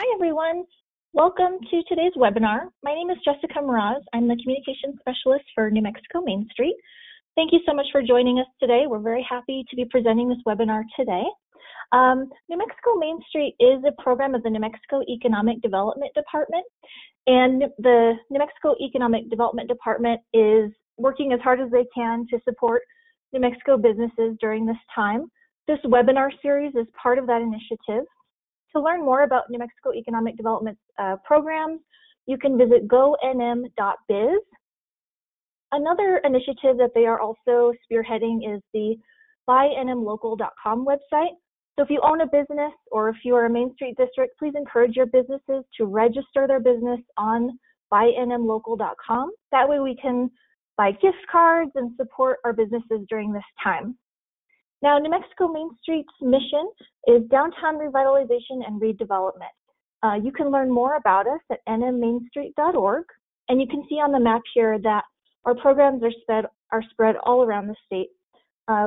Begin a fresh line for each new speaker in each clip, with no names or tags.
Hi, everyone. Welcome to today's webinar. My name is Jessica Mraz. I'm the Communications Specialist for New Mexico MainStreet. Thank you so much for joining us today. We're very happy to be presenting this webinar today. New Mexico MainStreet is a program of the New Mexico Economic Development Department, and the New Mexico Economic Development Department is working as hard as they can to support New Mexico businesses during this time. This webinar series is part of that initiative. To learn more about New Mexico Economic Development programs, you can visit gonm.biz. Another initiative that they are also spearheading is the buynmlocal.com website. So if you own a business or if you are a Main Street district, please encourage your businesses to register their business on buynmlocal.com. That way we can buy gift cards and support our businesses during this time. Now, New Mexico MainStreet's mission is downtown revitalization and redevelopment. You can learn more about us at nmmainstreet.org, and you can see on the map here that our programs are spread all around the state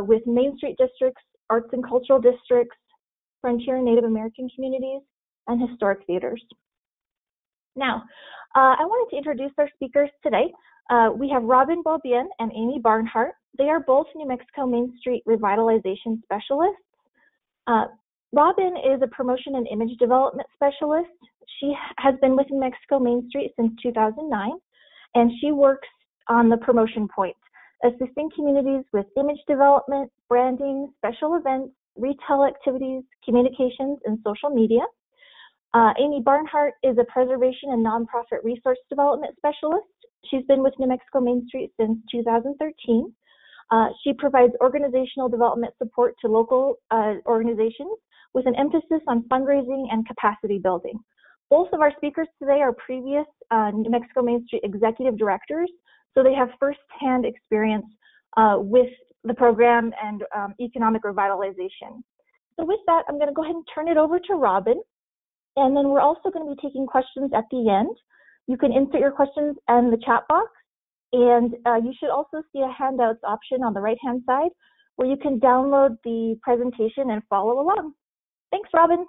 with Main Street districts, arts and cultural districts, frontier and Native American communities, and historic theaters. Now, I wanted to introduce our speakers today. We have Robyne Beaubien and Amy Barnhart. They are both New Mexico MainStreet Revitalization Specialists. Robyne is a promotion and image development specialist. She has been with New Mexico MainStreet since 2009, and she works on the promotion point, assisting communities with image development, branding, special events, retail activities, communications, and social media. Amy Barnhart is a preservation and nonprofit resource development specialist. She's been with New Mexico MainStreet since 2013. She provides organizational development support to local organizations with an emphasis on fundraising and capacity building. Both of our speakers today are previous New Mexico MainStreet executive directors, so they have firsthand experience with the program and economic revitalization. So with that, I'm going to go ahead and turn it over to Robyne, and then we're also going to be taking questions at the end. You can insert your questions in the chat box, and you should also see a handouts option on the right-hand side where you can download the presentation and follow along. Thanks, Robyne.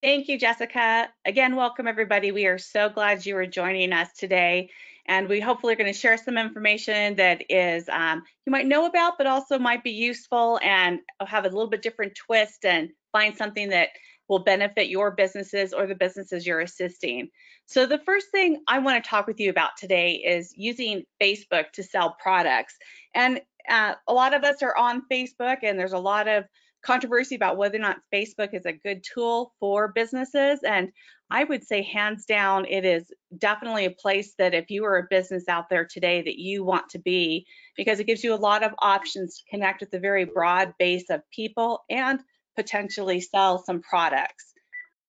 Thank you, Jessica. Again, welcome everybody. We are so glad you are joining us today, and we hopefully are going to share some information that is you might know about, but also might be useful and have a little bit different twist and find something that will benefit your businesses or the businesses you're assisting. So the first thing I want to talk with you about today is using Facebook to sell products. And a lot of us are on Facebook, and there's a lot of controversy about whether or not Facebook is a good tool for businesses. And I would say hands down, it is definitely a place that if you are a business out there today that you want to be, because it gives you a lot of options to connect with a very broad base of people and potentially sell some products.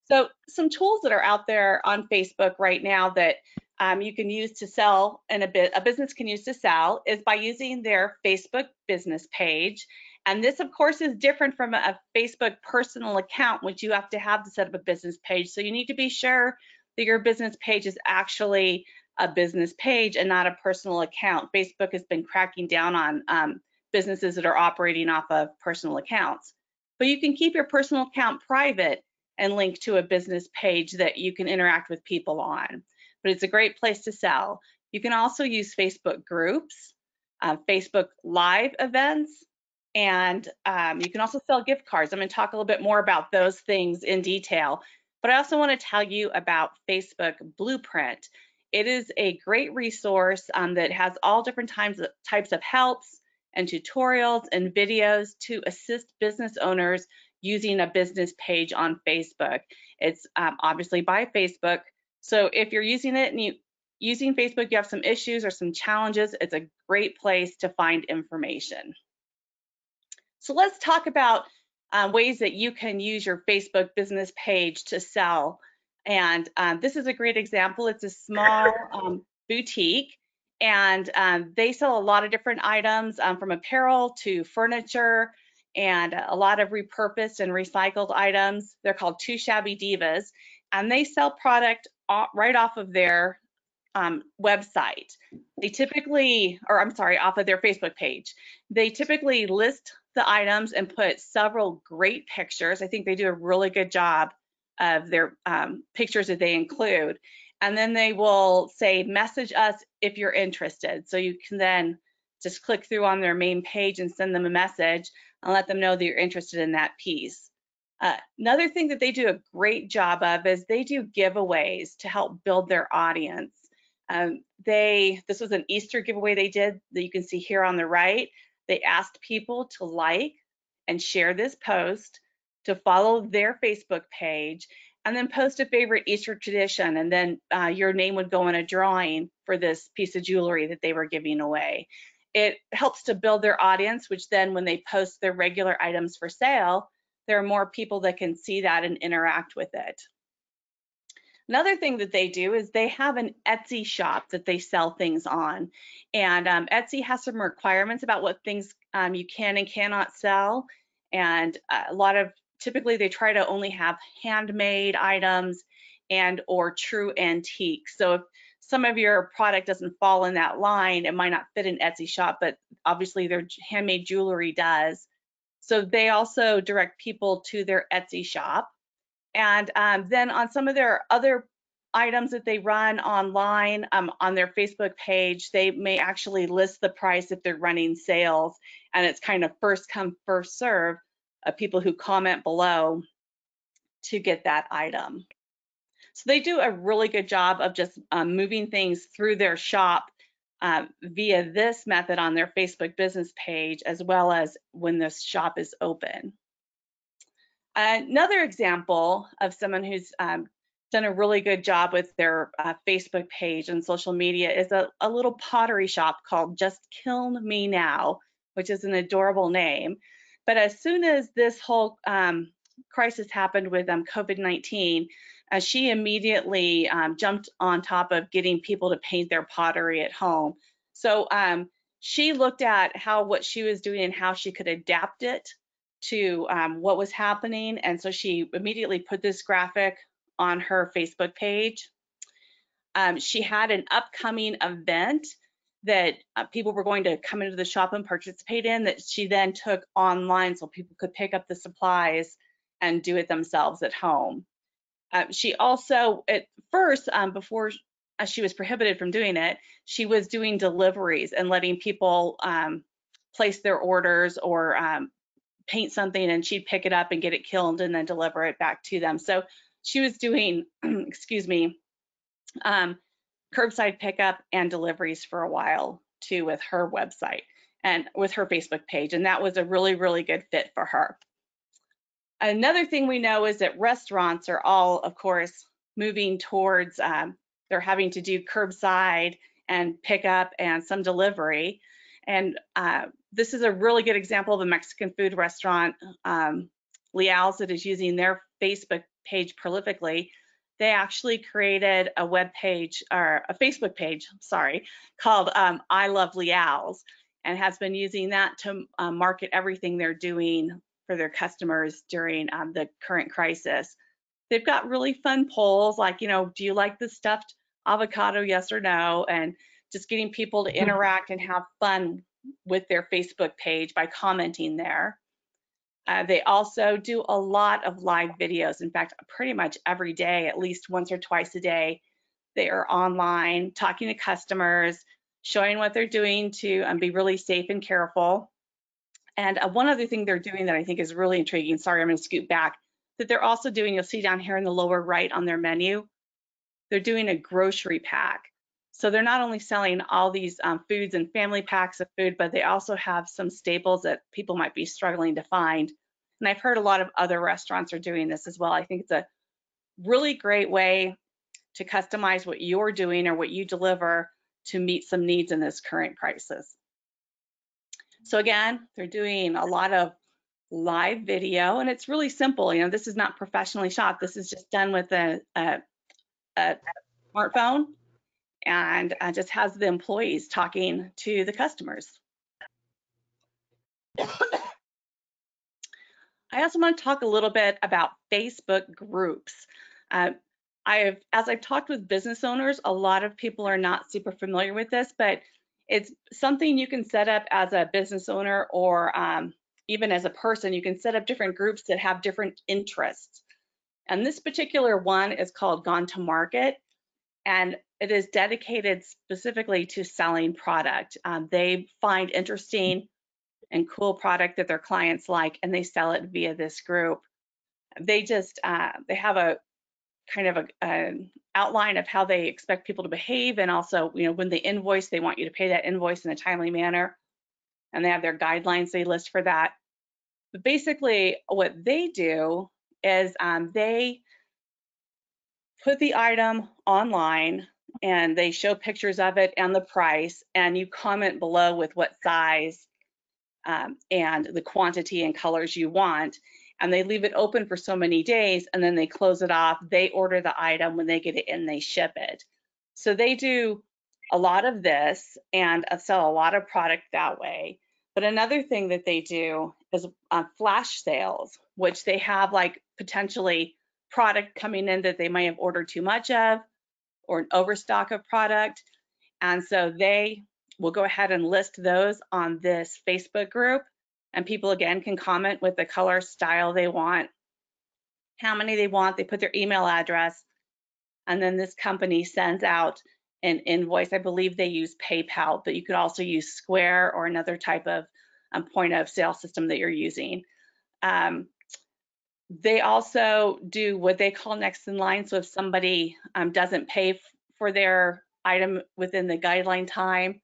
So some tools that are out there on Facebook right now that you can use to sell, and a business can use to sell, is by using their Facebook business page. And this, of course, is different from a Facebook personal account, which you have to set up a business page. So you need to be sure that your business page is actually a business page and not a personal account. Facebook has been cracking down on businesses that are operating off of personal accounts. But you can keep your personal account private and link to a business page that you can interact with people on. But it's a great place to sell. You can also use Facebook groups, Facebook live events, and you can also sell gift cards. I'm going to talk a little bit more about those things in detail. But I also want to tell you about Facebook Blueprint. It is a great resource that has all different types of helps and tutorials and videos to assist business owners using a business page on Facebook. It's obviously by Facebook. So if you're using it and using Facebook, you have some issues or some challenges, it's a great place to find information. So let's talk about ways that you can use your Facebook business page to sell. And this is a great example. It's a small boutique, and they sell a lot of different items from apparel to furniture and a lot of repurposed and recycled items. They're called Two Shabby Divas, and they sell product right off of their website. They typically, or I'm sorry, off of their Facebook page. They typically list the items and put several great pictures. I think they do a really good job of their pictures that they include. And then they will say, message us if you're interested. So you can then just click through on their main page and send them a message and let them know that you're interested in that piece. Another thing that they do a great job of is they do giveaways to help build their audience. This was an Easter giveaway they did that you can see here on the right. They asked people to like and share this post, to follow their Facebook page, and then post a favorite Easter tradition, and then your name would go in a drawing for this piece of jewelry that they were giving away. It helps to build their audience, which then when they post their regular items for sale, there are more people that can see that and interact with it. Another thing that they do is they have an Etsy shop that they sell things on. And Etsy has some requirements about what things you can and cannot sell. And typically they try to only have handmade items and or true antiques. So if some of your product doesn't fall in that line, it might not fit an Etsy shop, but obviously their handmade jewelry does. So they also direct people to their Etsy shop. And then on some of their other items that they run online on their Facebook page, they may actually list the price if they're running sales, and it's kind of first come, first serve of people who comment below to get that item. So they do a really good job of just moving things through their shop via this method on their Facebook business page, as well as when the shop is open. Another example of someone who's done a really good job with their Facebook page and social media is a little pottery shop called Just Kiln Me Now, which is an adorable name. But as soon as this whole crisis happened with COVID-19, she immediately jumped on top of getting people to paint their pottery at home. So she looked at what she was doing and how she could adapt it to what was happening. And so she immediately put this graphic on her Facebook page. She had an upcoming event that people were going to come into the shop and participate in, that she then took online so people could pick up the supplies and do it themselves at home. She also, at first, before she was prohibited from doing it, she was doing deliveries and letting people place their orders or paint something, and she'd pick it up and get it kilned and then deliver it back to them. So she was doing, excuse me, curbside pickup and deliveries for a while too with her website and with her Facebook page, and that was a really, really good fit for her. Another thing we know is that restaurants are all, of course, moving towards, they're having to do curbside and pickup and some delivery. And this is a really good example of a Mexican food restaurant, Leal's, that is using their Facebook page prolifically. They actually created a web page, or a Facebook page, sorry, called I Love Leal's, and has been using that to market everything they're doing for their customers during the current crisis. They've got really fun polls like, do you like the stuffed avocado, yes or no? And just getting people to interact and have fun with their Facebook page by commenting there. They also do a lot of live videos. In fact, pretty much every day, at least once or twice a day, they are online talking to customers, showing what they're doing to be really safe and careful. And one other thing they're doing that I think is really intriguing, sorry, I'm going to scoot back, that they're also doing, you'll see down here in the lower right on their menu, they're doing a grocery pack. So they're not only selling all these foods and family packs of food, but they also have some staples that people might be struggling to find. And I've heard a lot of other restaurants are doing this as well. I think it's a really great way to customize what you're doing or what you deliver to meet some needs in this current crisis. So again, they're doing a lot of live video, and it's really simple. This is not professionally shot. This is just done with a smartphone, and just has the employees talking to the customers. I also want to talk a little bit about Facebook groups. As I've talked with business owners, a lot of people are not super familiar with this, but it's something you can set up as a business owner, or even as a person. You can set up different groups that have different interests. And this particular one is called Gone to Market, and it is dedicated specifically to selling product. They find interesting and cool product that their clients like, and they sell it via this group. They just, they have a kind of an outline of how they expect people to behave, and also, you know, when they invoice, they want you to pay that invoice in a timely manner, and they have their guidelines they list for that. But basically, what they do is they put the item online and they show pictures of it and the price, and you comment below with what size and the quantity and colors you want, and they leave it open for so many days, and then they close it off. They order the item. When they get it in, they ship it. So they do a lot of this and sell a lot of product that way. But another thing that they do is flash sales, which they have like potentially product coming in that they might have ordered too much of, or an overstock of product. And so they will go ahead and list those on this Facebook group, and people again can comment with the color style they want, how many they want, they put their email address, and then this company sends out an invoice. I believe they use PayPal, but you could also use Square or another type of point of sale system that you're using. They also do what they call next in line. So if somebody doesn't pay for their item within the guideline time,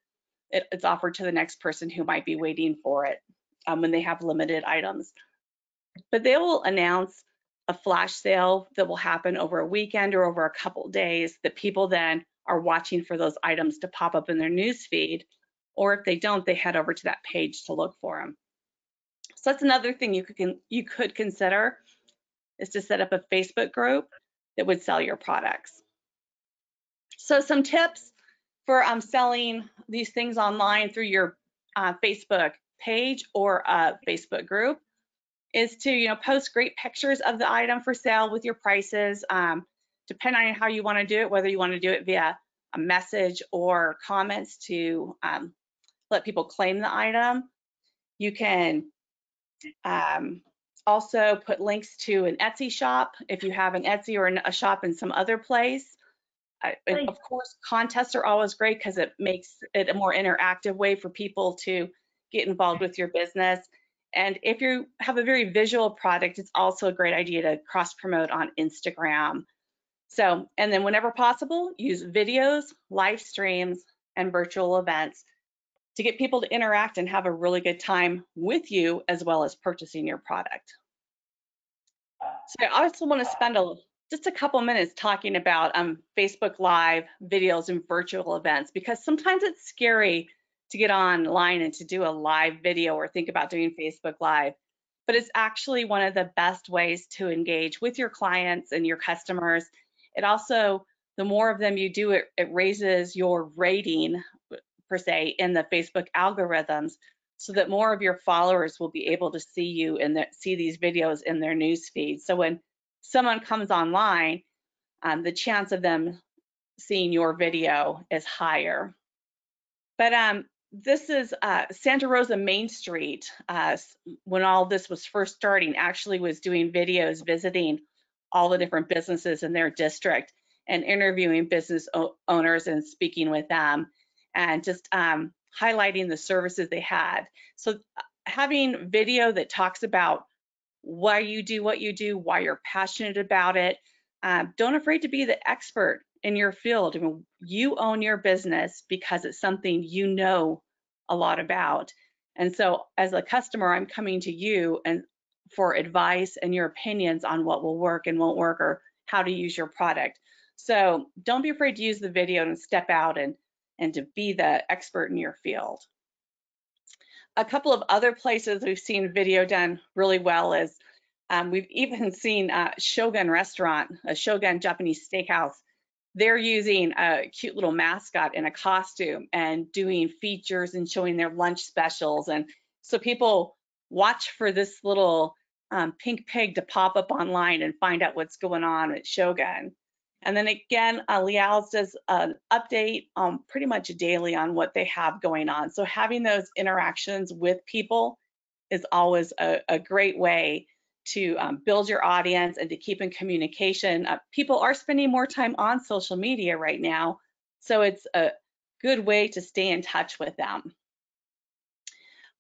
it's offered to the next person who might be waiting for it when they have limited items. But they will announce a flash sale that will happen over a weekend or over a couple days that people then are watching for those items to pop up in their news feed, or if they don't, they head over to that page to look for them. So that's another thing you could consider, is to set up a Facebook group that would sell your products. So some tips for selling these things online through your Facebook page or a Facebook group is to, you know, post great pictures of the item for sale with your prices. Depending on how you want to do it, whether you want to do it via a message or comments to let people claim the item. You can also put links to an Etsy shop if you have an Etsy or a shop in some other place. And of course, contests are always great because it makes it a more interactive way for people to get involved with your business. And if you have a very visual product, it's also a great idea to cross promote on Instagram. So, and then whenever possible, use videos, live streams, and virtual events to get people to interact and have a really good time with you, as well as purchasing your product. So I also want to spend just a couple minutes talking about Facebook Live videos and virtual events, because sometimes it's scary to get online and to do a live video or think about doing Facebook Live. But it's actually one of the best ways to engage with your clients and your customers. It also, the more of them you do, it raises your rating, per se, in the Facebook algorithms, so that more of your followers will be able to see you and see these videos in their news feed. So when someone comes online, the chance of them seeing your video is higher. But this is Santa Rosa MainStreet, when all this was first starting, actually was doing videos visiting all the different businesses in their district and interviewing business owners and speaking with them, and just highlighting the services they had. So having video that talks about why you do what you do, why you're passionate about it. Don't afraid to be the expert in your field. I mean, you own your business because it's something you know a lot about. And so as a customer, I'm coming to you and for advice and your opinions on what will work and won't work, or how to use your product. So don't be afraid to use the video and step out and to be the expert in your field. A couple of other places we've seen video done really well is we've even seen Shogun Restaurant, a Shogun Japanese steakhouse. They're using a cute little mascot in a costume and doing features and showing their lunch specials. And so people watch for this little pink pig to pop up online and find out what's going on at Shogun. And then again, Liao's does an update pretty much daily on what they have going on. So having those interactions with people is always a great way to build your audience and to keep in communication. People are spending more time on social media right now, so it's a good way to stay in touch with them.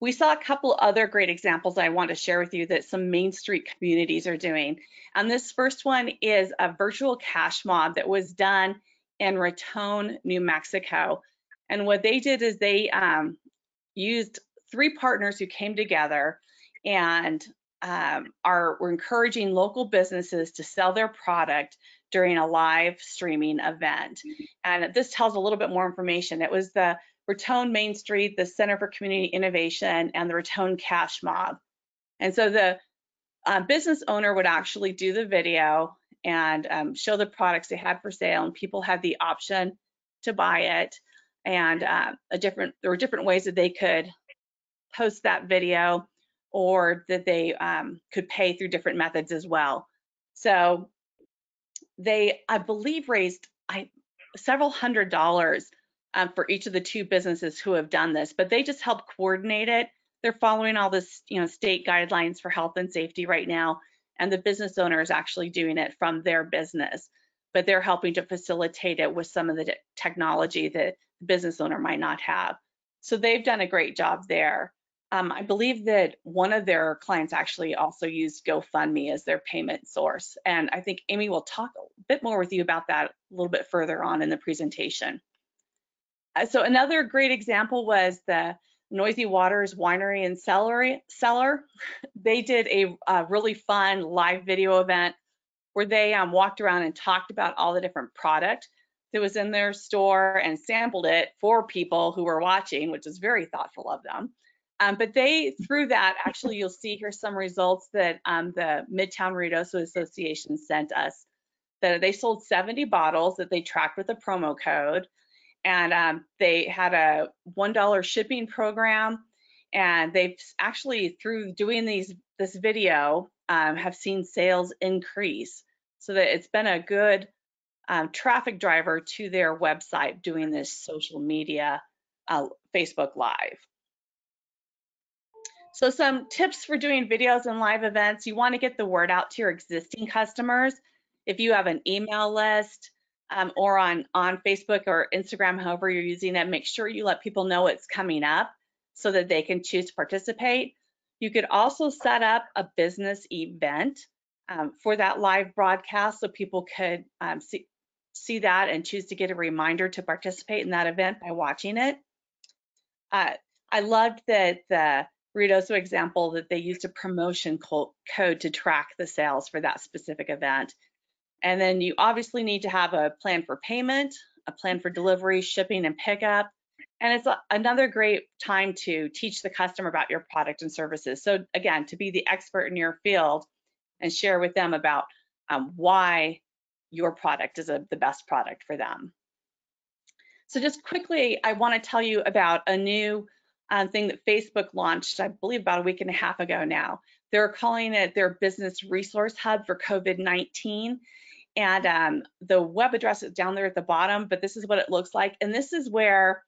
We saw a couple other great examples I want to share with you that some Main Street communities are doing. And this first one is a virtual cash mob that was done in Raton, New Mexico. And what they did is they used 3 partners who came together and were encouraging local businesses to sell their product during a live streaming event. And this tells a little bit more information. It was the Raton Main Street, the Center for Community Innovation, and the Raton Cash Mob. And so the business owner would actually do the video and show the products they had for sale, and people had the option to buy it. And there were different ways that they could post that video, or that they could pay through different methods as well. So they, I believe, raised several $100s for each of the 2 businesses who have done this, but they just help coordinate it. They're following all this, state guidelines for health and safety right now, and the business owner is actually doing it from their business, but they're helping to facilitate it with some of the technology that the business owner might not have. So they've done a great job there. I believe that one of their clients actually also used GoFundMe as their payment source, and I think Amy will talk a bit more with you about that a little bit further on in the presentation. So another great example was the Noisy Waters Winery and Cellar. They did a really fun live video event where they walked around and talked about all the different product that was in their store and sampled it for people who were watching, which is very thoughtful of them. But they, through that, actually, you'll see here some results that the Midtown Ruidoso Association sent us. That they sold 70 bottles that they tracked with a promo code. And they had a $1 shipping program, and they've actually, through doing this video, have seen sales increase. So that it's been a good traffic driver to their website doing this social media Facebook Live. So some tips for doing videos and live events: you want to get the word out to your existing customers. If you have an email list, or on Facebook or Instagram, however you're using it, make sure you let people know it's coming up so that they can choose to participate. You could also set up a business event for that live broadcast, so people could see that and choose to get a reminder to participate in that event by watching it. I loved that the Ruidoso example that they used a promotion code to track the sales for that specific event. And then you obviously need to have a plan for payment, a plan for delivery, shipping, and pickup. And it's another great time to teach the customer about your product and services. So again, to be the expert in your field and share with them about why your product is the best product for them. So just quickly, I want to tell you about a new thing that Facebook launched, I believe about a week and a half ago now. They're calling it their Business Resource Hub for COVID-19. And the web address is down there at the bottom, but this is what it looks like. And this is where,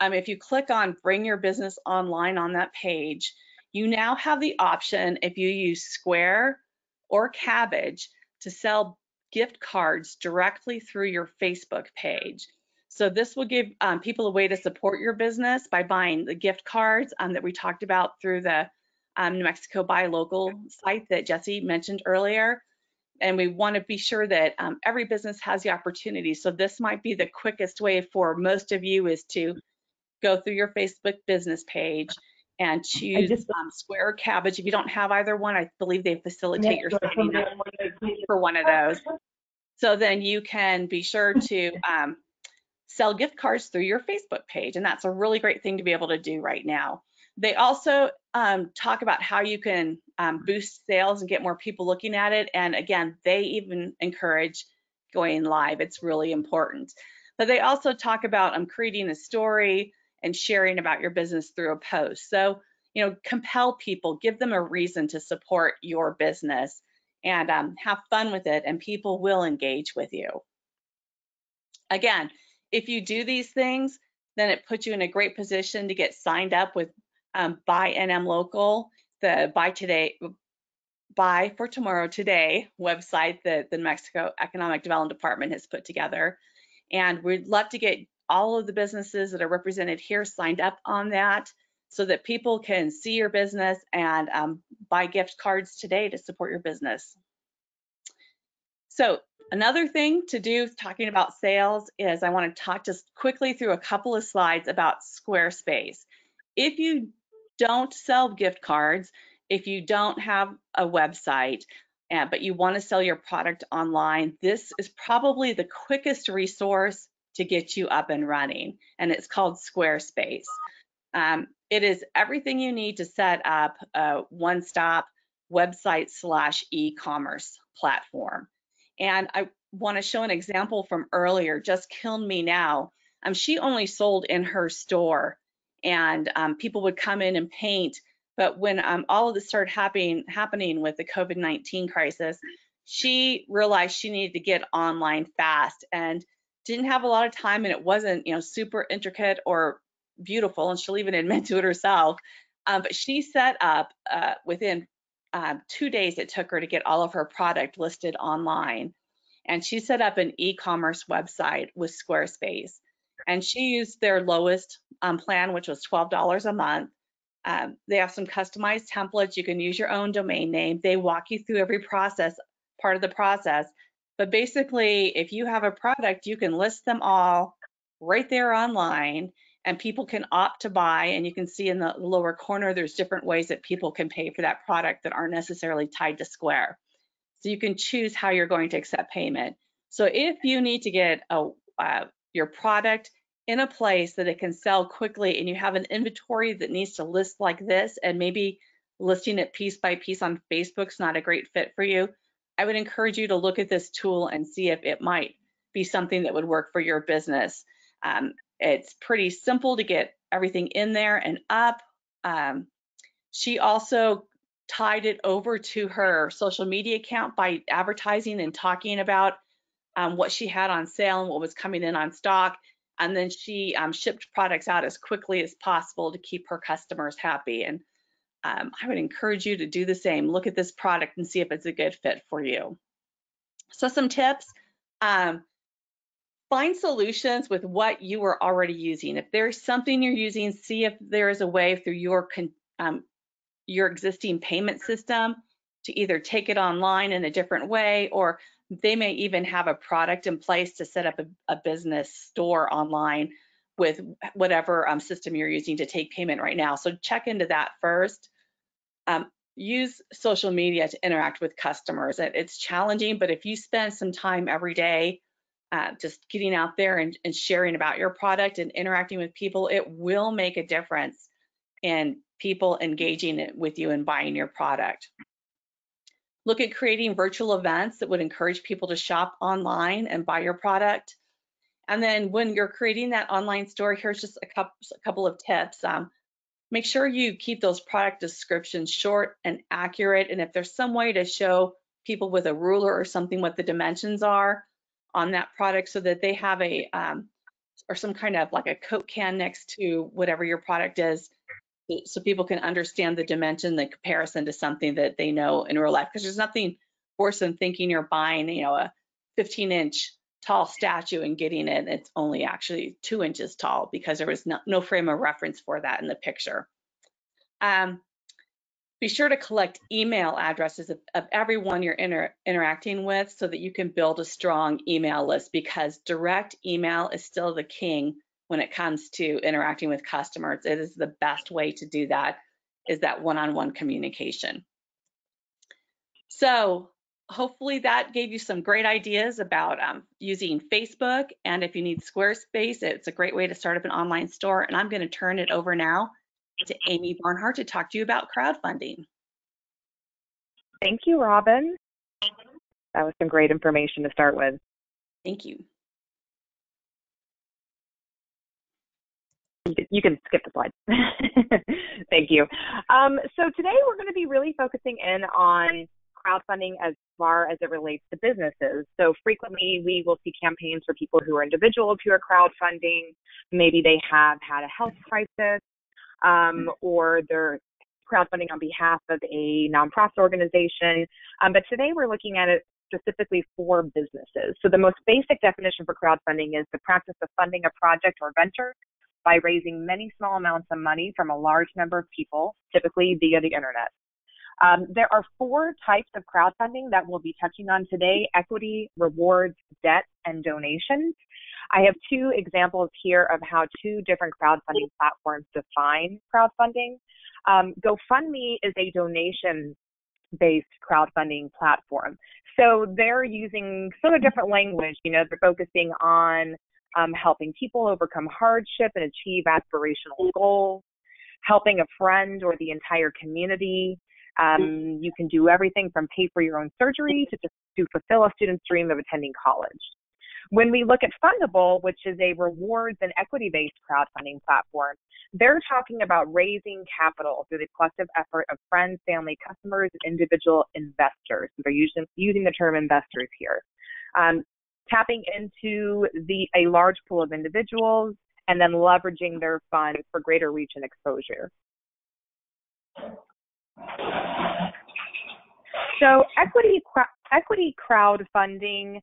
if you click on Bring Your Business Online on that page, you now have the option, if you use Square or Cabbage, to sell gift cards directly through your Facebook page. So this will give people a way to support your business by buying the gift cards that we talked about through the New Mexico Buy Local site that Jesse mentioned earlier. And we want to be sure that every business has the opportunity. So this might be the quickest way for most of you is to go through your Facebook business page and choose Square or Cabbage. If you don't have either one, I believe they facilitate your signing up for one of those. So then you can be sure to sell gift cards through your Facebook page. And that's a really great thing to be able to do right now. They also talk about how you can boost sales and get more people looking at it. And again, they even encourage going live. It's really important. But they also talk about creating a story and sharing about your business through a post. So, compel people, give them a reason to support your business, and have fun with it, and people will engage with you. Again, if you do these things, then it puts you in a great position to get signed up with Buy NM Local, the Buy Today, Buy for Tomorrow Today website that the New Mexico Economic Development Department has put together. And we'd love to get all of the businesses that are represented here signed up on that so that people can see your business and buy gift cards today to support your business. So another thing to do talking about sales is I want to talk just quickly through a couple of slides about Squarespace. If you don't sell gift cards, if you don't have a website, but you want to sell your product online, this is probably the quickest resource to get you up and running, and it's called Squarespace. It is everything you need to set up a one-stop website / e-commerce platform. And I want to show an example from earlier, Just Kill Me Now. She only sold in her store, and people would come in and paint. But when all of this started happening with the COVID-19 crisis, she realized she needed to get online fast and didn't have a lot of time, and it wasn't, super intricate or beautiful, and she'll even admit to it herself. But she set up within 2 days it took her to get all of her product listed online. And she set up an e-commerce website with Squarespace. And she used their lowest plan, which was $12 a month. They have some customized templates. You can use your own domain name. They walk you through every part of the process. But basically, if you have a product, you can list them all right there online, and people can opt to buy. And you can see in the lower corner, there's different ways that people can pay for that product that aren't necessarily tied to Square. So you can choose how you're going to accept payment. So if you need to get your product in a place that it can sell quickly, and you have an inventory that needs to list like this, and maybe listing it piece by piece on Facebook's not a great fit for you, I would encourage you to look at this tool and see if it might be something that would work for your business. It's pretty simple to get everything in there and up. She also tied it over to her social media account by advertising and talking about what she had on sale and what was coming in on stock. And then she shipped products out as quickly as possible to keep her customers happy. And I would encourage you to do the same. Look at this product and see if it's a good fit for you. So some tips. Find solutions with what you are already using. If there's something you're using, see if there is a way through your existing payment system to either take it online in a different way, or they may even have a product in place to set up a business store online with whatever system you're using to take payment right now. So check into that first. Use social media to interact with customers. It's challenging, but if you spend some time every day just getting out there and sharing about your product and interacting with people, it will make a difference in people engaging with you and buying your product. Look at creating virtual events that would encourage people to shop online and buy your product. And then when you're creating that online store, here's just a couple of tips. Make sure you keep those product descriptions short and accurate. And if there's some way to show people with a ruler or something what the dimensions are on that product, so that they have or some kind of like a Coke can next to whatever your product is, so people can understand the dimension, the comparison to something that they know in real life. Because there's nothing worse than thinking you're buying, a 15-inch tall statue and getting it, it's only actually 2 inches tall because there was no frame of reference for that in the picture. Be sure to collect email addresses of everyone you're interacting with so that you can build a strong email list, because direct email is still the king when it comes to interacting with customers. It is the best way to do that, is that one-on-one communication. So hopefully that gave you some great ideas about using Facebook. And if you need Squarespace, it's a great way to start up an online store. And I'm going to turn it over now to Amy Barnhart to talk to you about crowdfunding.
Thank you, Robin. That was some great information to start with.
Thank you.
You can skip the slide. Thank you. So today we're going to be really focusing in on crowdfunding as far as it relates to businesses. So frequently we will see campaigns for people who are individuals who are crowdfunding. Maybe they have had a health crisis, or they're crowdfunding on behalf of a nonprofit organization, but today we're looking at it specifically for businesses. So the most basic definition for crowdfunding is the practice of funding a project or venture by raising many small amounts of money from a large number of people, typically via the internet. There are 4 types of crowdfunding that we'll be touching on today: equity, rewards, debt, and donations. I have 2 examples here of how 2 different crowdfunding platforms define crowdfunding. GoFundMe is a donation-based crowdfunding platform. So they're using sort of different language. You know, they're focusing on helping people overcome hardship and achieve aspirational goals, helping a friend or the entire community. You can do everything from pay for your own surgery to fulfill a student's dream of attending college. When we look at Fundable, which is a rewards and equity-based crowdfunding platform, they're talking about raising capital through the collective effort of friends, family, customers, and individual investors. So they're using the term investors here. Tapping into a large pool of individuals and then leveraging their funds for greater reach and exposure. So equity crowdfunding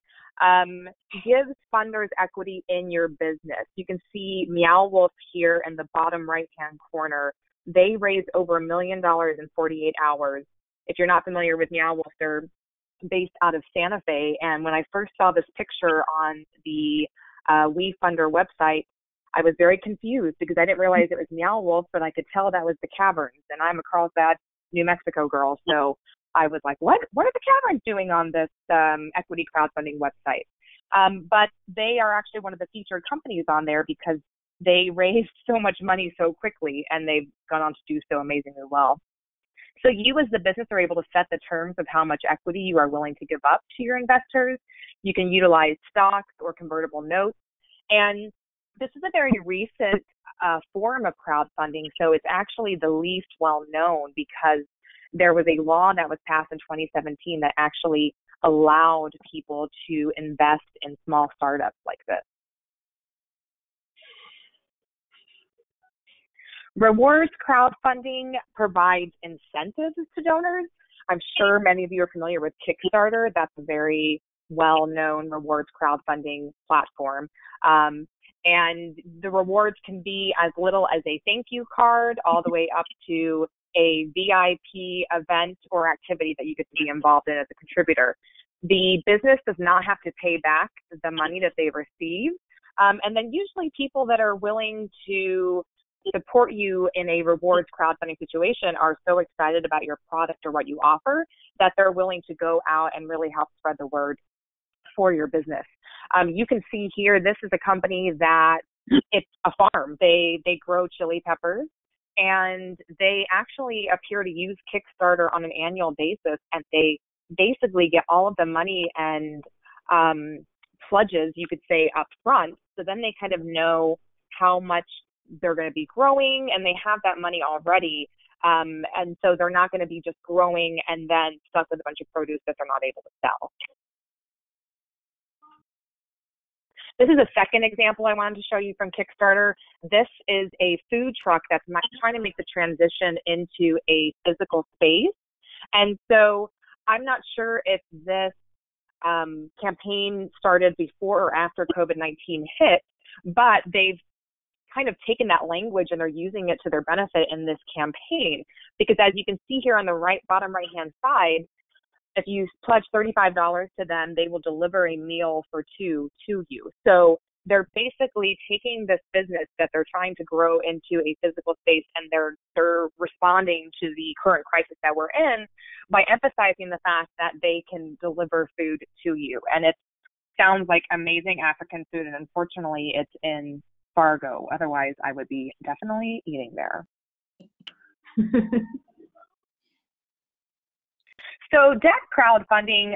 gives funders equity in your business. You can see Meow Wolf here in the bottom right-hand corner. They raised over $1 million in 48 hours. If you're not familiar with Meow Wolf, they're based out of Santa Fe. And when I first saw this picture on the WeFunder website, I was very confused because I didn't realize it was Meow Wolf, but I could tell that was the Caverns. And I'm a Carlsbad, New Mexico girl, so I was like, what are the Caverns doing on this equity crowdfunding website? But they are actually one of the featured companies on there because they raised so much money so quickly, and they've gone on to do so amazingly well. So you as the business are able to set the terms of how much equity you are willing to give up to your investors. You can utilize stocks or convertible notes. And this is a very recent form of crowdfunding, so it's actually the least well known because there was a law that was passed in 2017 that actually allowed people to invest in small startups like this. Rewards crowdfunding provides incentives to donors. I'm sure many of you are familiar with Kickstarter. That's a very well-known rewards crowdfunding platform. And the rewards can be as little as a thank you card all the way up to a VIP event or activity that you get to be involved in as a contributor. The business does not have to pay back the money that they receive. And then usually people that are willing to support you in a rewards crowdfunding situation are so excited about your product or what you offer that they're willing to go out and really help spread the word for your business. You can see here, this is a company that it's a farm. They grow chili peppers, and they actually appear to use Kickstarter on an annual basis, and they basically get all of the money and pledges, you could say, up front. So then they kind of know how much they're going to be growing, and they have that money already. And so they're not going to be just growing and then stuck with a bunch of produce that they're not able to sell. This is a second example I wanted to show you from Kickstarter. This is a food truck that's trying to make the transition into a physical space. And so I'm not sure if this campaign started before or after COVID-19 hit, but they've kind of taken that language and they're using it to their benefit in this campaign. Because as you can see here on the bottom right-hand side, if you pledge $35 to them, they will deliver a meal for 2 to you. So they're basically taking this business that they're trying to grow into a physical space, and they're responding to the current crisis that we're in by emphasizing the fact that they can deliver food to you. And it sounds like amazing African food, and unfortunately it's in Fargo. Otherwise, I would be definitely eating there. So debt crowdfunding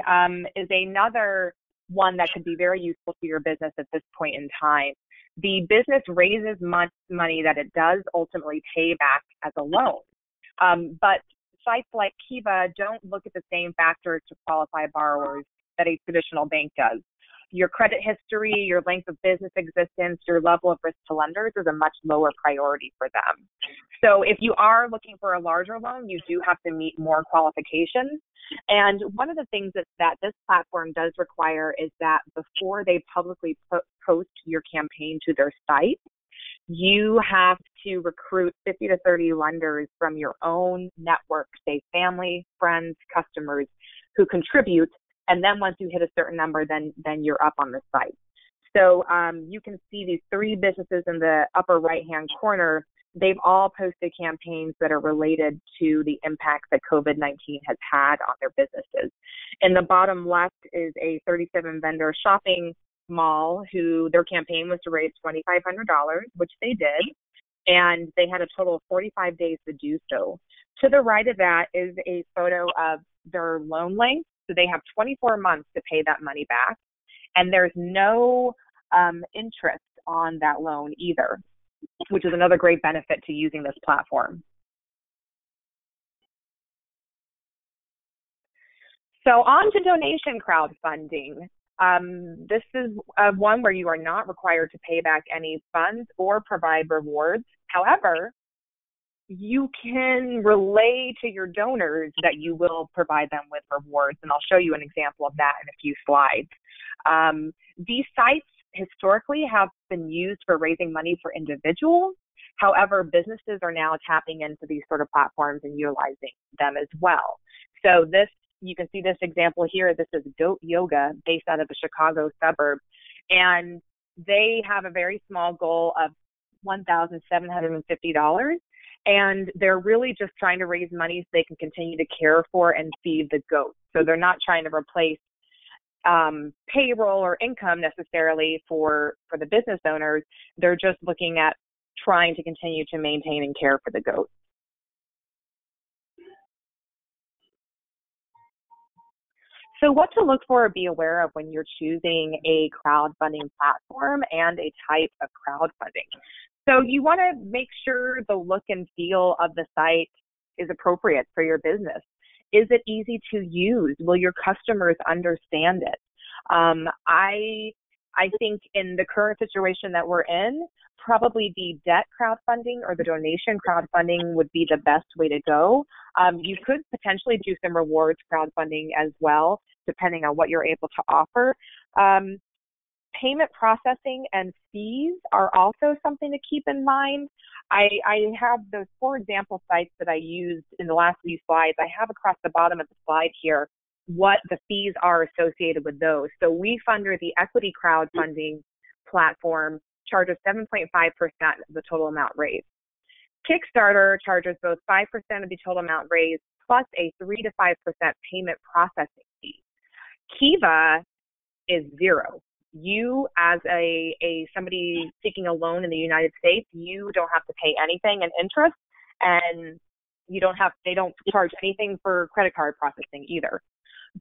is another one that could be very useful to your business at this point in time. The business raises money that it does ultimately pay back as a loan. But sites like Kiva don't look at the same factors to qualify borrowers that a traditional bank does. Your credit history, your length of business existence, your level of risk to lenders is a much lower priority for them. So if you are looking for a larger loan, you do have to meet more qualifications. And one of the things that this platform does require is that before they publicly post your campaign to their site, you have to recruit 50 to 30 lenders from your own network, say family, friends, customers who contribute. And then once you hit a certain number, then you're up on the site. So you can see these 3 businesses in the upper right-hand corner. They've all posted campaigns that are related to the impact that COVID-19 has had on their businesses. In the bottom left is a 37 vendor shopping mall who their campaign was to raise $2,500, which they did. And they had a total of 45 days to do so. To the right of that is a photo of their loan length. So they have 24 months to pay that money back. And there's no interest on that loan either, which is another great benefit to using this platform. So on to donation crowdfunding. This is one where you are not required to pay back any funds or provide rewards. However, you can relay to your donors that you will provide them with rewards, and I'll show you an example of that in a few slides. These sites historically have been used for raising money for individuals. However, businesses are now tapping into these sort of platforms and utilizing them as well. So you can see this example here. This is Goat Yoga based out of the Chicago suburb, and they have a very small goal of $1,750. And they're really just trying to raise money so they can continue to care for and feed the goats. So they're not trying to replace payroll or income necessarily for the business owners. They're just looking at trying to continue to maintain and care for the goats. So what to look for or be aware of when you're choosing a crowdfunding platform and a type of crowdfunding. So you want to make sure the look and feel of the site is appropriate for your business. Is it easy to use? Will your customers understand it? I think in the current situation that we're in, probably the debt crowdfunding or the donation crowdfunding would be the best way to go. You could potentially do some rewards crowdfunding as well, depending on what you're able to offer. Payment processing and fees are also something to keep in mind. I have those 4 example sites that I used in the last few slides. I have across the bottom of the slide here what the fees are associated with those. So WeFunder, the equity crowdfunding platform, charges 7.5% of the total amount raised. Kickstarter charges both 5% of the total amount raised plus a 3 to 5% payment processing fee. Kiva is 0. You, as somebody seeking a loan in the United States, you don't have to pay anything in interest, and they don't charge anything for credit card processing either.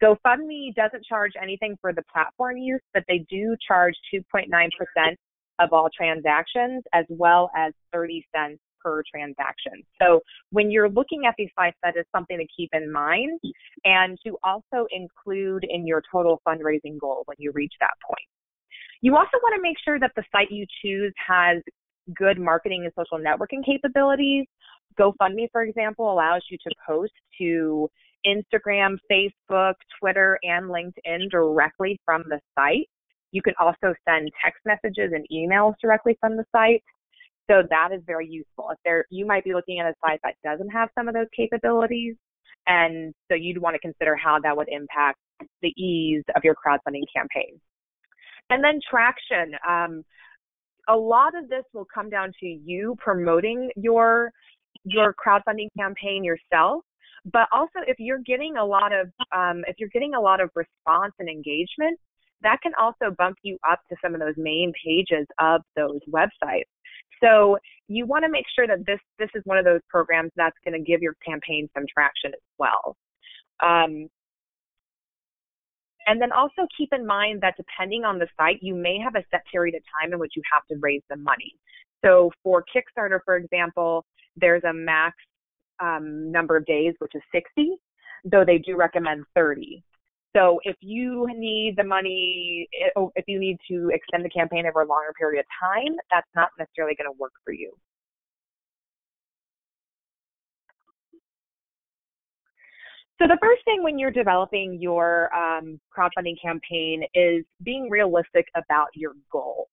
GoFundMe doesn't charge anything for the platform use, but they do charge 2.9% of all transactions, as well as 30 cents per transaction. So when you're looking at these sites, that is something to keep in mind and to also include in your total fundraising goal when you reach that point. You also want to make sure that the site you choose has good marketing and social networking capabilities. GoFundMe, for example, allows you to post to Instagram, Facebook, Twitter, and LinkedIn directly from the site. You can also send text messages and emails directly from the site. So that is very useful. You might be looking at a site that doesn't have some of those capabilities, and so you'd want to consider how that would impact the ease of your crowdfunding campaign. And then traction. A lot of this will come down to you promoting your crowdfunding campaign yourself, but also if you're getting a lot of response and engagement, that can also bump you up to some of those main pages of those websites. So you want to make sure that this is one of those programs that's going to give your campaign some traction as well. And then also keep in mind that depending on the site, you may have a set period of time in which you have to raise the money. So for Kickstarter, for example, there's a max number of days, which is 60, though they do recommend 30. So if you need the money, if you need to extend the campaign over a longer period of time, that's not necessarily going to work for you. So the first thing when you're developing your crowdfunding campaign is being realistic about your goal.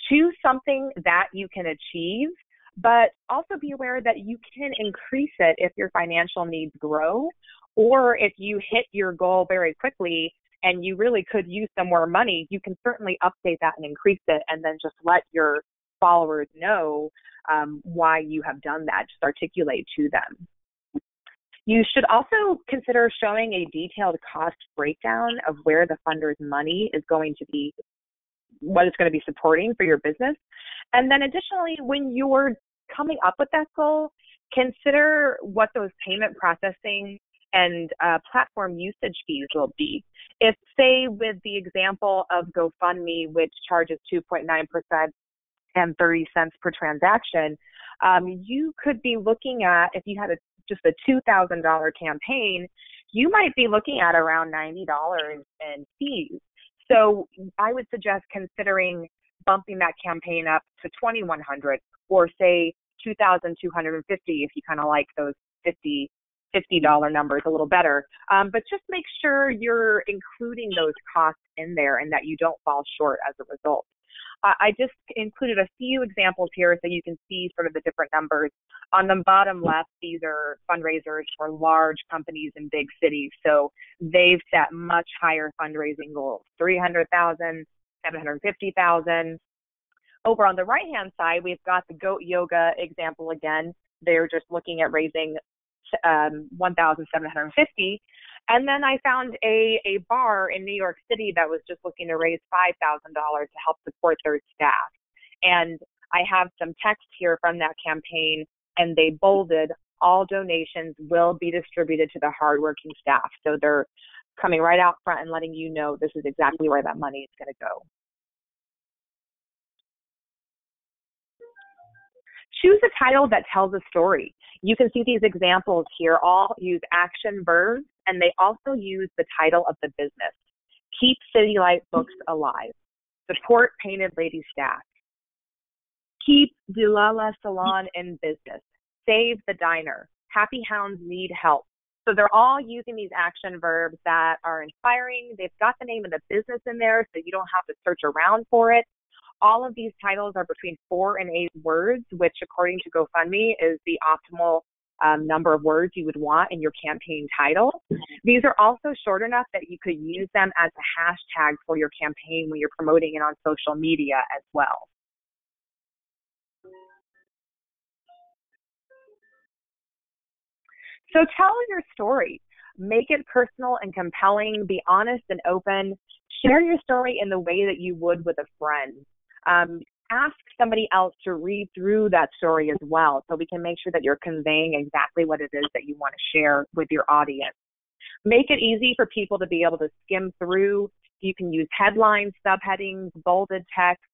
Choose something that you can achieve, but also be aware that you can increase it if your financial needs grow, or if you hit your goal very quickly and you really could use some more money, you can certainly update that and increase it, and then just let your followers know why you have done that. Just articulate to them. You should also consider showing a detailed cost breakdown of where the funder's money is going to be, what it's going to be supporting for your business. And then additionally, when you're coming up with that goal, consider what those payment processing and platform usage fees will be. If, say, with the example of GoFundMe, which charges 2.9% and 30 cents per transaction, you could be looking at, if you had just a $2,000 campaign, you might be looking at around $90 in fees. So I would suggest considering bumping that campaign up to $2,100, or say $2,250 if you kind of like those $50 numbers a little better. But just make sure you're including those costs in there and that you don't fall short as a result. I just included a few examples here so you can see sort of the different numbers. On the bottom left, these are fundraisers for large companies in big cities. So they've set much higher fundraising goals, 300,000, 750,000. Over on the right-hand side, we've got the goat yoga example again. They're just looking at raising 1,750. And then I found a bar in New York City that was just looking to raise $5,000 to help support their staff. And I have some text here from that campaign, and they bolded, all donations will be distributed to the hardworking staff. So they're coming right out front and letting you know this is exactly where that money is going to go. Choose a title that tells a story. You can see these examples here all use action verbs, and they also use the title of the business. Keep City Light Books alive. Support Painted Lady staff. Keep Dulala Salon in business. Save the diner. Happy Hounds need help. So they're all using these action verbs that are inspiring. They've got the name of the business in there, so you don't have to search around for it. All of these titles are between 4 and 8 words, which according to GoFundMe is the optimal number of words you would want in your campaign title. These are also short enough that you could use them as a hashtag for your campaign when you're promoting it on social media as well. So tell your story. Make it personal and compelling. Be honest and open. Share your story in the way that you would with a friend. Ask somebody else to read through that story as well, so we can make sure that you're conveying exactly what it is that you want to share with your audience. Make it easy for people to be able to skim through. You can use headlines, subheadings, bolded text,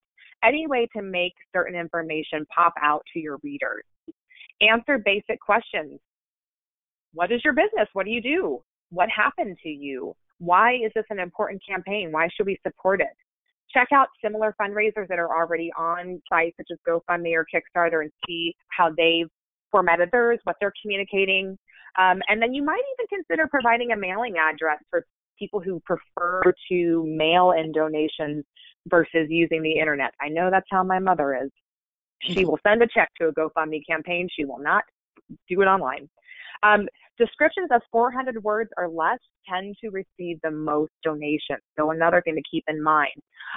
any way to make certain information pop out to your readers. Answer basic questions. What is your business? What do you do? What happened to you? Why is this an important campaign? Why should we support it? Check out similar fundraisers that are already on sites such as GoFundMe or Kickstarter and see how they've formatted theirs, what they're communicating. And then you might even consider providing a mailing address for people who prefer to mail in donations versus using the internet. I know that's how my mother is. She will send a check to a GoFundMe campaign. She will not do it online. Descriptions of 400 words or less tend to receive the most donations. So another thing to keep in mind.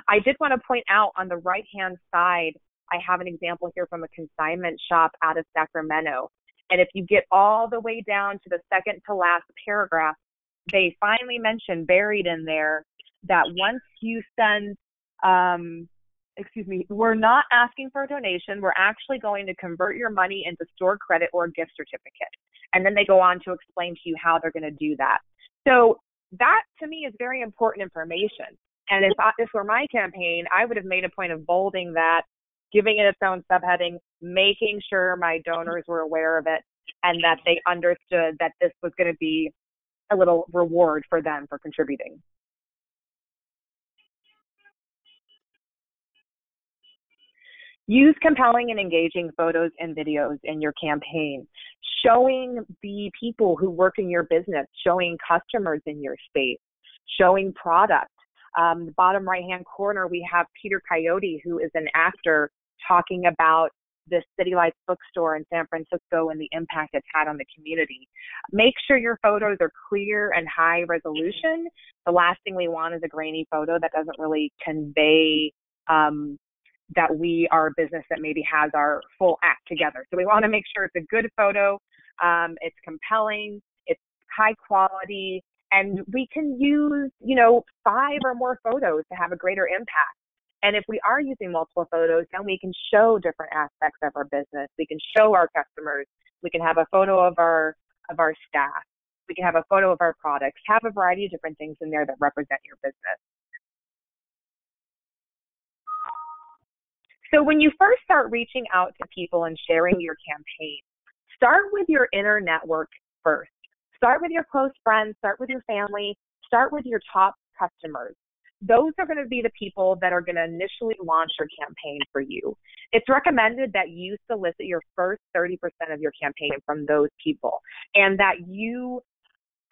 I did want to point out on the right-hand side, I have an example here from a consignment shop out of Sacramento. And if you get all the way down to the second to last paragraph, they finally mention buried in there that once you send, we're not asking for a donation. We're actually going to convert your money into store credit or a gift certificate. And then they go on to explain to you how they're going to do that. So that to me is very important information. And if this were my campaign, I would have made a point of bolding that, giving it its own subheading, making sure my donors were aware of it and that they understood that this was going to be a little reward for them for contributing. Use compelling and engaging photos and videos in your campaign, showing the people who work in your business, showing customers in your space, showing product. The bottom right-hand corner, we have Peter Coyote, who is an actor, talking about the City Lights bookstore in San Francisco and the impact it's had on the community. Make sure your photos are clear and high resolution. The last thing we want is a grainy photo that doesn't really convey that we are a business that maybe has our full act together. So we want to make sure it's a good photo, it's compelling, it's high quality, and we can use, 5 or more photos to have a greater impact. And if we are using multiple photos, then we can show different aspects of our business. We can show our customers. We can have a photo of our staff. We can have a photo of our products, have a variety of different things in there that represent your business. So when you first start reaching out to people and sharing your campaign, start with your inner network first. Start with your close friends, start with your family, start with your top customers. Those are going to be the people that are going to initially launch your campaign for you. It's recommended that you solicit your first 30% of your campaign from those people, and that you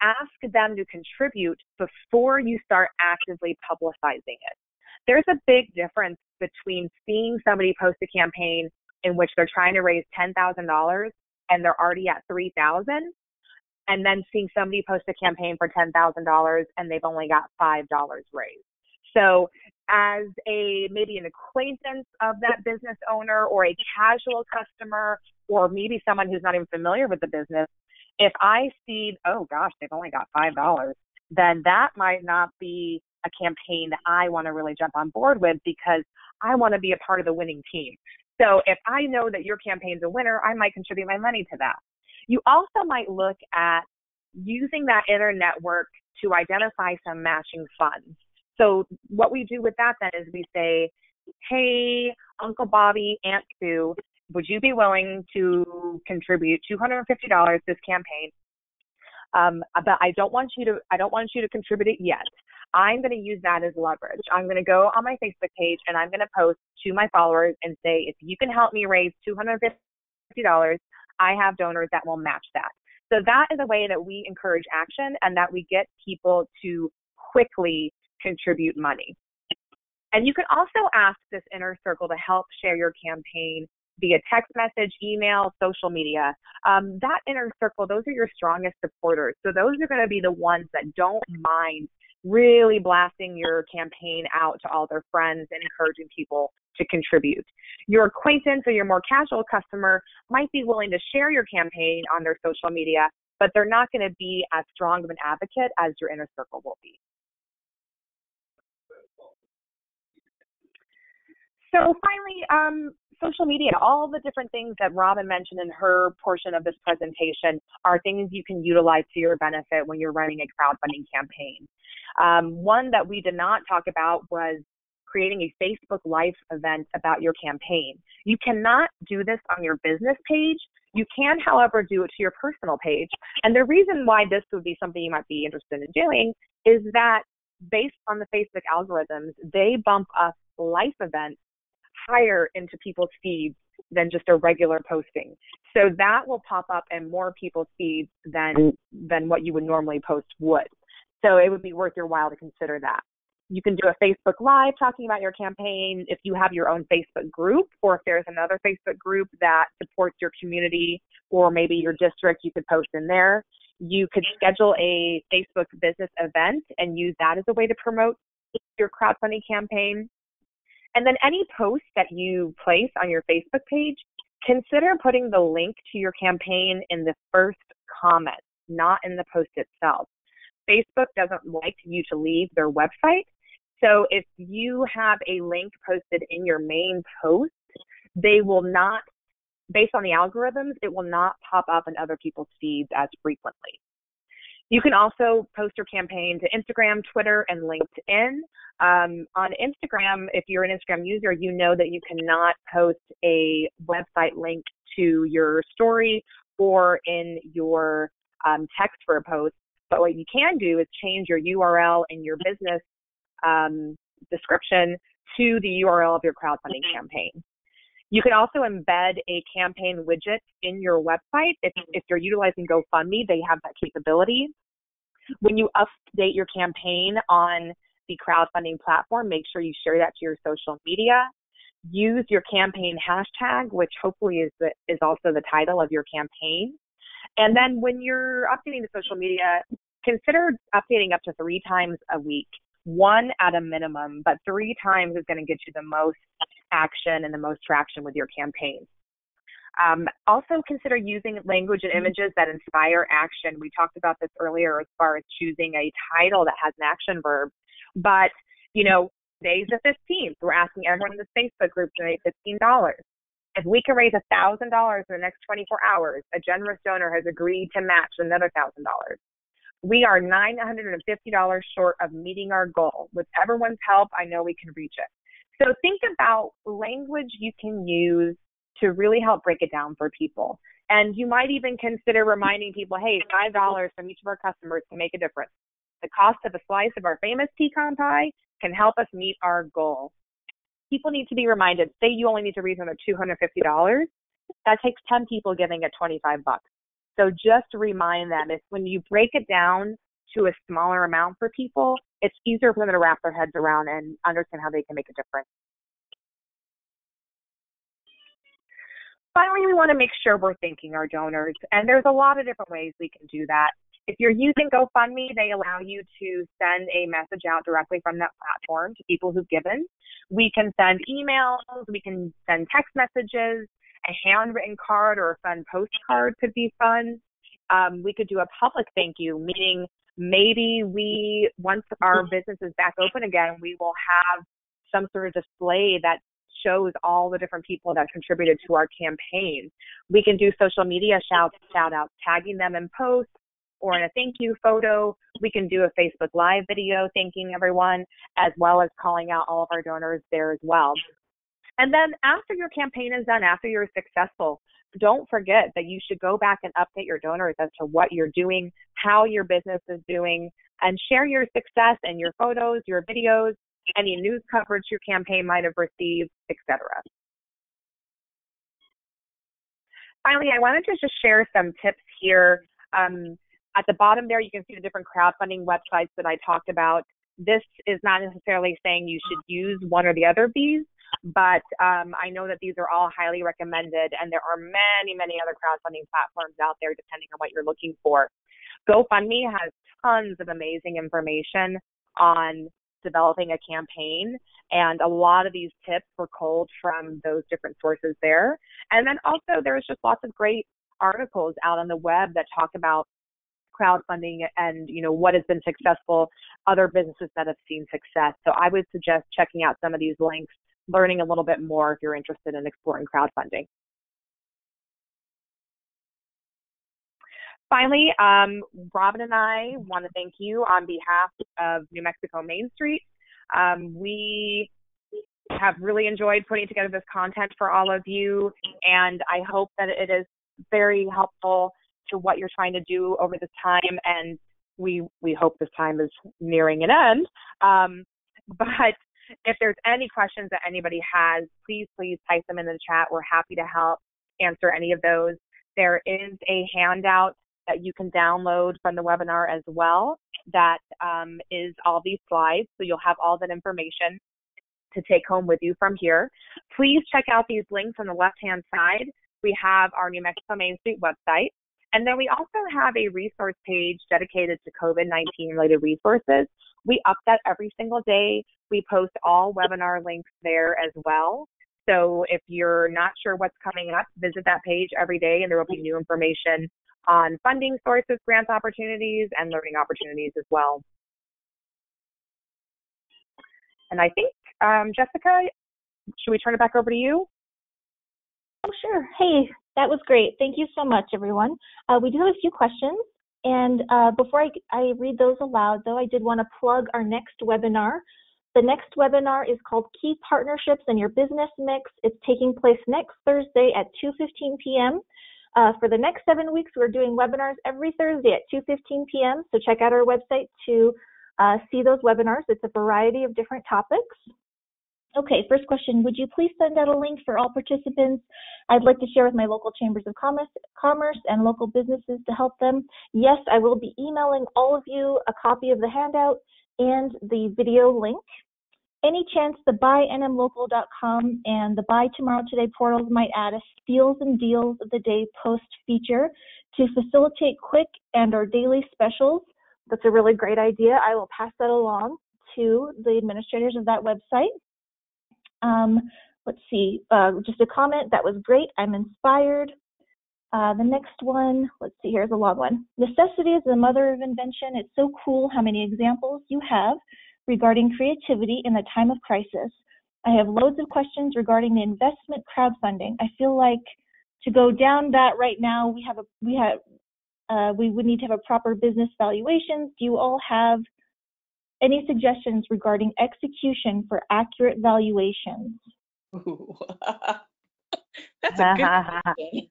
ask them to contribute before you start actively publicizing it. There's a big difference between seeing somebody post a campaign in which they're trying to raise $10,000 and they're already at $3,000, and then seeing somebody post a campaign for $10,000 and they've only got $5 raised. So as maybe an acquaintance of that business owner, or a casual customer, or maybe someone who's not even familiar with the business, if I see, oh gosh, they've only got $5, then that might not be a campaign that I want to really jump on board with, because I want to be a part of the winning team. So if I know that your campaign's a winner, I might contribute my money to that. You also might look at using that inner network to identify some matching funds. So what we do with that then is we say, hey, Uncle Bobby, Aunt Sue, would you be willing to contribute $250 this campaign? But I don't want you to contribute it yet. I'm going to use that as leverage. I'm going to go on my Facebook page and I'm going to post to my followers and say, if you can help me raise $250, I have donors that will match that. So that is a way that we encourage action and that we get people to quickly contribute money. And you can also ask this inner circle to help share your campaign via text message, email, social media. That inner circle, those are your strongest supporters. So those are going to be the ones that don't mind really blasting your campaign out to all their friends and encouraging people to contribute. Your acquaintance or your more casual customer might be willing to share your campaign on their social media, but they're not going to be as strong of an advocate as your inner circle will be. So finally, social media, all the different things that Robyne mentioned in her portion of this presentation are things you can utilize to your benefit when you're running a crowdfunding campaign. One that we did not talk about was creating a Facebook Live event about your campaign. You cannot do this on your business page. You can, however, do it to your personal page. And the reason why this would be something you might be interested in doing is that based on the Facebook algorithms, they bump up live events higher into people's feeds than just a regular posting. So that will pop up in more people's feeds than what you would normally post would. So it would be worth your while to consider that. You can do a Facebook Live talking about your campaign if you have your own Facebook group, or if there's another Facebook group that supports your community or maybe your district, you could post in there. You could schedule a Facebook business event and use that as a way to promote your crowdfunding campaign. And then any post that you place on your Facebook page, consider putting the link to your campaign in the first comment, not in the post itself. Facebook doesn't like you to leave their website. So if you have a link posted in your main post, they will not, based on the algorithms, it will not pop up in other people's feeds as frequently. You can also post your campaign to Instagram, Twitter, and LinkedIn. On Instagram, if you're an Instagram user, you know that you cannot post a website link to your story or in your text for a post. But what you can do is change your URL in your business description to the URL of your crowdfunding campaign. You can also embed a campaign widget in your website. If you're utilizing GoFundMe, they have that capability. When you update your campaign on the crowdfunding platform, make sure you share that to your social media. Use your campaign hashtag, which hopefully is also the title of your campaign. And then when you're updating the social media, consider updating up to 3 times a week, 1 at a minimum, but 3 times is going to get you the most action and the most traction with your campaign. Also consider using language and images that inspire action. We talked about this earlier as far as choosing a title that has an action verb. But, today's the 15th. We're asking everyone in this Facebook group to donate $15. If we can raise $1,000 in the next 24 hours, a generous donor has agreed to match another $1,000. We are $950 short of meeting our goal. With everyone's help, I know we can reach it. So think about language you can use to really help break it down for people. And you might even consider reminding people, hey, $5 from each of our customers can make a difference. The cost of a slice of our famous pecan pie can help us meet our goal. People need to be reminded, say you only need to raise another $250, that takes 10 people giving at $25. So just remind them, when you break it down to a smaller amount for people, it's easier for them to wrap their heads around and understand how they can make a difference. Finally, we want to make sure we're thanking our donors, and there's a lot of different ways we can do that. If you're using GoFundMe, they allow you to send a message out directly from that platform to people who've given. We can send emails, we can send text messages, a handwritten card or a fun postcard could be fun. We could do a public thank you, meaning maybe once our business is back open again, we will have some sort of display that shows all the different people that contributed to our campaign. We can do social media shout outs, tagging them in posts or in a thank you photo. We can do a Facebook Live video thanking everyone, as well as calling out all of our donors there as well. And then after your campaign is done, after you're successful, don't forget that you should go back and update your donors as to what you're doing, how your business is doing, and share your success and your photos, your videos, any news coverage your campaign might have received, etc. Finally, I wanted to just share some tips here. At the bottom there, you can see the different crowdfunding websites that I talked about. This is not necessarily saying you should use one or the other of these, but I know that these are all highly recommended, and there are many, many other crowdfunding platforms out there depending on what you're looking for. GoFundMe has tons of amazing information on developing a campaign, and a lot of these tips were culled from those different sources there. And then also there's just lots of great articles out on the web that talk about crowdfunding and what has been successful, other businesses that have seen success. So I would suggest checking out some of these links, learning a little bit more if you're interested in exploring crowdfunding. Finally, Robyne and I want to thank you on behalf of New Mexico MainStreet. We have really enjoyed putting together this content for all of you, and I hope that it is very helpful to what you're trying to do over this time, and we hope this time is nearing an end. But if there's any questions that anybody has, please type them in the chat. We're happy to help answer any of those. There is a handout that you can download from the webinar as well that is all these slides, so you'll have all that information to take home with you from here. Please check out these links on the left-hand side. We have our New Mexico MainStreet website, and then we also have a resource page dedicated to COVID-19 related resources. We up that every single day. We post all webinar links there as well. So if you're not sure what's coming up, visit that page every day, and there will be new information on funding sources, grant opportunities, and learning opportunities as well. And I think, Jessica, should we turn it back over to you?
Oh, sure. Hey, that was great. Thank you so much, everyone. We do have a few questions. And before I read those aloud, though, I did want to plug our next webinar. The next webinar is called Key Partnerships in Your Business Mix. It's taking place next Thursday at 2:15 p.m. For the next 7 weeks, we're doing webinars every Thursday at 2:15 p.m. So check out our website to see those webinars. It's a variety of different topics. Okay, first question, would you please send out a link for all participants? I'd like to share with my local chambers of commerce and local businesses to help them. Yes, I will be emailing all of you a copy of the handout and the video link. Any chance the buynmlocal.com and the Buy Tomorrow Today portals might add a steals and deals of the day post feature to facilitate quick and or daily specials? That's a really great idea. I will pass that along to the administrators of that website. Let's see, just a comment, that was great, I'm inspired. The next one, let's see, here's a long one. Necessity is the mother of invention. It's so cool how many examples you have regarding creativity in a time of crisis. I have loads of questions regarding the investment crowdfunding. I feel like to go down that right now, we would need to have a proper business valuations. Do you all have any suggestions regarding execution for accurate valuations?
Ooh. That's a good question.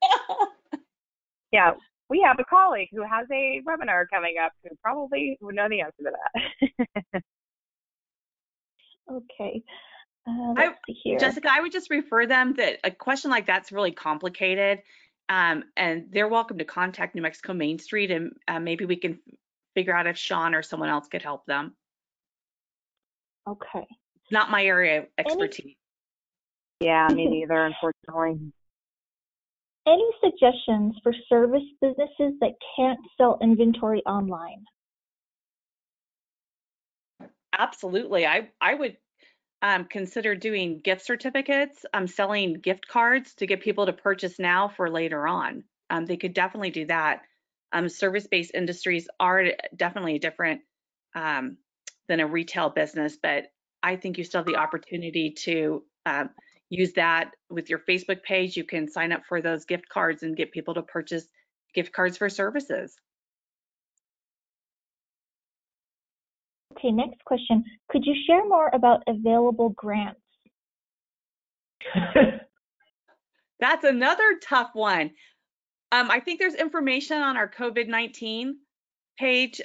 Yeah, we have a colleague who has a webinar coming up who probably would know the answer to that.
Okay, let's see here.
Jessica, I would just refer them that a question like that's really complicated, and they're welcome to contact New Mexico Main Street, and maybe we can figure out if Sean or someone else could help them.
Okay.
It's not my area of expertise.
Yeah, me neither, unfortunately.
Any suggestions for service businesses that can't sell inventory online?
Absolutely. I would consider doing gift certificates, selling gift cards to get people to purchase now for later on. They could definitely do that. Service-based industries are definitely different than a retail business, but I think you still have the opportunity to use that with your Facebook page. You can sign up for those gift cards and get people to purchase gift cards for services.
Okay, next question. Could you share more about available grants?
That's another tough one. I think there's information on our COVID-19 page.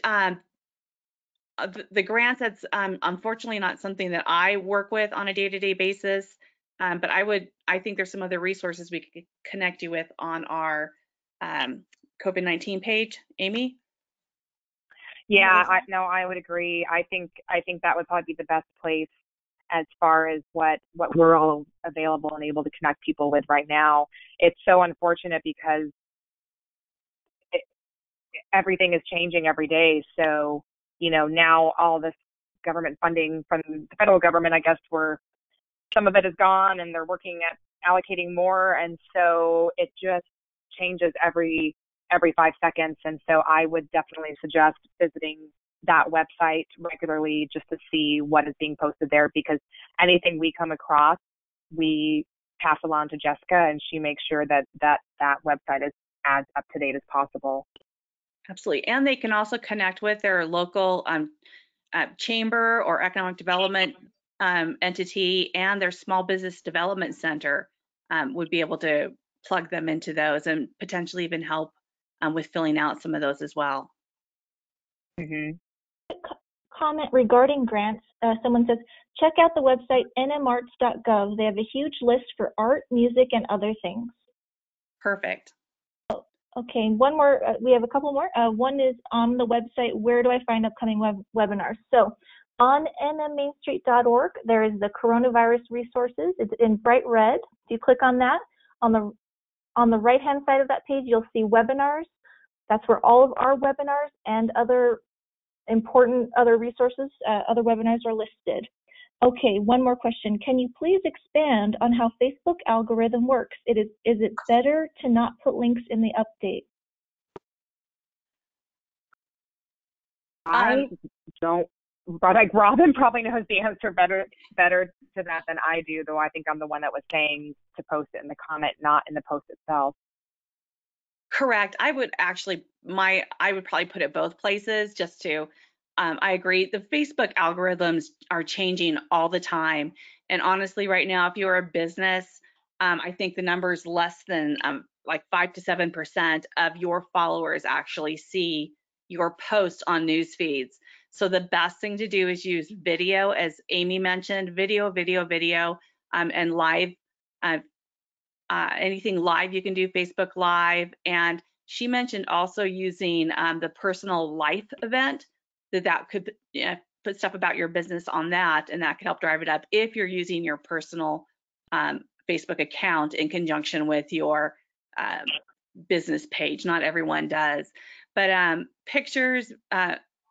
The grants, that's unfortunately not something that I work with on a day-to-day basis, but I think there's some other resources we could connect you with on our COVID-19 page. Amy?
Yeah, I would agree. I think that would probably be the best place as far as what we're all available and able to connect people with right now. It's so unfortunate because everything is changing every day. So, now all this government funding from the federal government, I guess, some of it is gone and they're working at allocating more. And so it just changes every 5 seconds. And so I would definitely suggest visiting that website regularly just to see what is being posted there, because anything we come across, we pass along to Jessica and she makes sure that website is as up to date as possible.
Absolutely. And they can also connect with their local chamber or economic development entity, and their small business development center would be able to plug them into those and potentially even help with filling out some of those as well.
Mm-hmm.
Comment regarding grants. Someone says, check out the website nmarts.gov. They have a huge list for art, music, and other things.
Perfect.
Okay, one more. We have a couple more. One is on the website, where do I find upcoming webinars? So on nmmainstreet.org, there is the coronavirus resources. It's in bright red. If you click on that, on the right-hand side of that page, you'll see webinars. That's where all of our webinars and other important resources, other webinars are listed. Okay, one more question. Can you please expand on how Facebook algorithm works? Is it better to not put links in the update?
I don't, but Robyne probably knows the answer better to that than I do, though I think I'm the one that was saying to post it in the comment, not in the post itself.
Correct. I would probably put it both places just to, I agree. The Facebook algorithms are changing all the time. And honestly, right now, if you're a business, I think the number is less than like 5 to 7% of your followers actually see your post on news feeds. So the best thing to do is use video, as Amy mentioned, video, and live. Anything live you can do, Facebook Live. And she mentioned also using the personal life event, that could put stuff about your business on that, and that could help drive it up if you're using your personal Facebook account in conjunction with your business page. Not everyone does, but pictures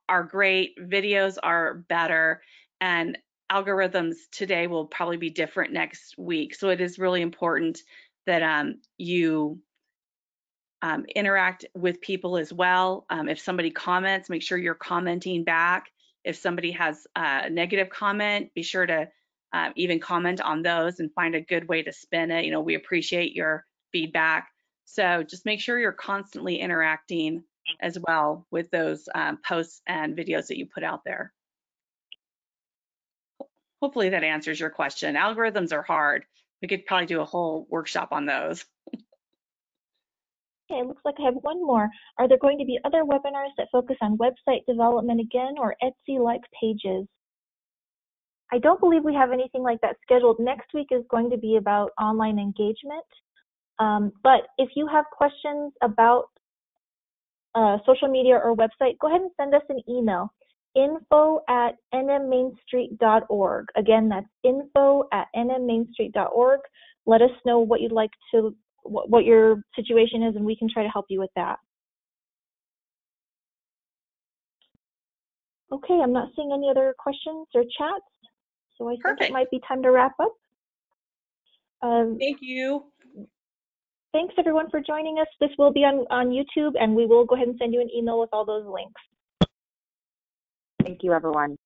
are great, videos are better, and algorithms today will probably be different next week. So it is really important that you interact with people as well. If somebody comments, make sure you're commenting back. If somebody has a negative comment, be sure to even comment on those and find a good way to spin it. You know, we appreciate your feedback. So just make sure you're constantly interacting as well with those posts and videos that you put out there. Hopefully that answers your question. Algorithms are hard. We could probably do a whole workshop on those.
Okay, it looks like I have one more. Are there going to be other webinars that focus on website development again, or Etsy-like pages? I don't believe we have anything like that scheduled. Next week is going to be about online engagement. But if you have questions about social media or website, go ahead and send us an email. info@nmmainstreet.org. Again, that's info@nmmainstreet.org. Let us know what you'd like to, what your situation is, and we can try to help you with that. Okay, I'm not seeing any other questions or chats, so I think it might be time to wrap up.
Thank you.
Thanks everyone for joining us. This will be on YouTube, and we will go ahead and send you an email with all those links.
Thank you, everyone.